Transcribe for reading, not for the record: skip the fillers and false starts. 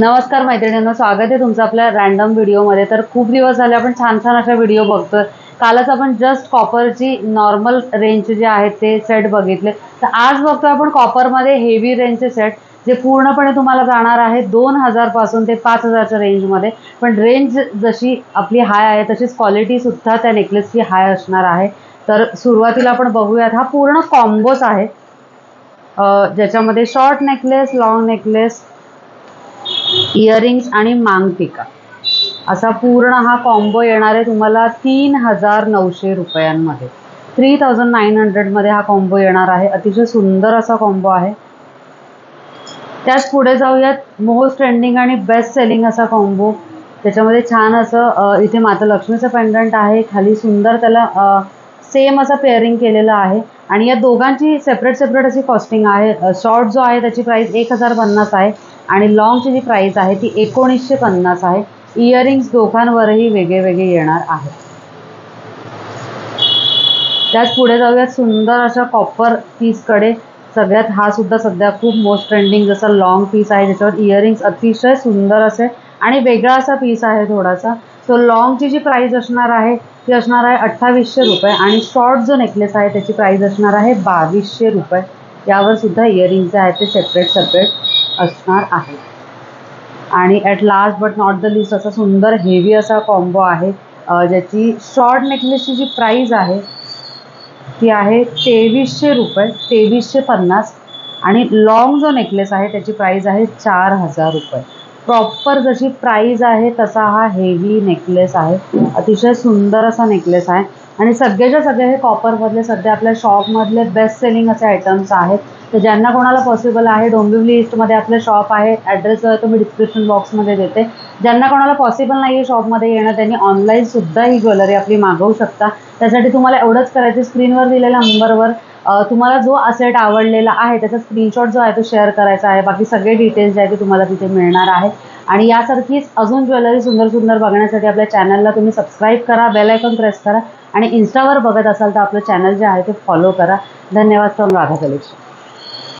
नमस्कार मैत्रिणींनो, स्वागत आहे तुमचं आपल्या रॅन्डम व्हिडिओमध्ये। तर खूप दिवस झाले आपण छान छान अशा व्हिडिओ बघतोय। कालच आपण जस्ट कॉपरची नॉर्मल रेंज जे आहेत ते सेट बघितले, तर आज बघतोय आपण कॉपरमध्ये हेवी रेंजचे सेट जे पूर्णपणे तुम्हाला जाणार आहे 2000 पासून ते 5000 च्या रेंजमध्ये। पण रेंज जशी आपली हाय आहे तशीच क्वालिटी सुद्धा त्या नेकलेसची हाय असणार आहे। तर सुरुवातीला आपण बघूयात, हा पूर्ण कॉम्बोच आहे ज्याच्यामध्ये short necklace, long necklace, earrings आणि मांगटिका असा पूर्ण हा कॉम्बो येणार आहे तुम्हाला 3900 रुपयांमध्ये। 3900 मध्ये हा कॉम्बो येणार आहे। अतिशय सुंदर असा कॉम्बो आहे। त्याच पुढे जाऊयात, मोस्ट ट्रेंडिंग आणि बेस्ट सेलिंग असा कॉम्बो। त्याच्यामध्ये छान असं इथे माता लक्ष्मीचं पेंडंट आहे, खाली सुंदर त्याला सेम असं पेअरिंग केलेलं आहे आणि या दोघांची सेपरेट अशी कॉस्टिंग आहे। शॉर्ट जो आहे त्याची प्राइस 1050 आहे आणि लॉन्गची जी प्राइस आहे ती 1950 आहे। इयरिंग्स दोघांवरही वेगळे येणार आहेत। त्याच पुढे जाऊयात सुंदर अशा कॉपर पीसकडे। सगळ्यात हा सुद्धा सध्या खूप मोस्ट ट्रेंडिंग जसा लॉन्ग पीस आहे, ज्याच्यावर इयरिंग्स अतिशय सुंदर असे आणि वेगळा असा पीस आहे थोडासा। सो लॉन्गची जी प्राइस असणार आहे ती असणार आहे 2800 रुपये आणि शॉर्ट जो नेकलेस आहे त्याची प्राइस असणार आहे 2200 रुपये। यावर सुद्धा इयरिंग्स आहेत ते सेपरेट असणार आहे। आणि at last but not the list असा सुंदर हेवी असा कॉम्बो आहे ज्याची शॉर्ट नेकलेसची जी प्राइस आहे ती आहे 2300 रुपये, 2350 आणि लॉन्ग जो नेकलेस आहे त्याची प्राइस आहे 4000 रुपये। प्रॉपर जशी प्राइस आहे तसा हा हेवी नेकलेस आहे। अतिशय सुंदर असा नेकलेस आहे आणि सगळेच्या सगळे हे कॉपरमधले सध्या आपल्या शॉपमधले बेस्ट सेलिंग असे आयटम्स आहेत। तर ज्यांना कोणाला पॉसिबल आहे, डोंबिवली ईस्टमध्ये आपलं शॉप आहे, ॲड्रेस तो मी डिस्क्रिप्शन बॉक्समध्ये देते। ज्यांना कोणाला पॉसिबल नाही आहे शॉपमध्ये येणं, त्यांनी ऑनलाईन सुद्धा ही ज्वेलरी आपली मागवू शकता। त्यासाठी तुम्हाला एवढंच करायचं, स्क्रीनवर दिलेल्या नंबरवर तुम्हाला जो असेट आवडलेला आहे त्याचा स्क्रीनशॉट जो आहे तो शेअर करायचा आहे। बाकी सगळे डिटेल्स जे आहे ते तुम्हाला तिथे मिळणार आहे। आणि यासारखीच अजून ज्वेलरी सुंदर बघण्यासाठी आपल्या चॅनलला तुम्ही सबस्क्राईब करा, बेल आयकॉन प्रेस करा आणि इन्स्टावर बघत असाल तर आपलं चॅनल जे आहे ते फॉलो करा। धन्यवाद फ्रॉम राधा कलेक्शन।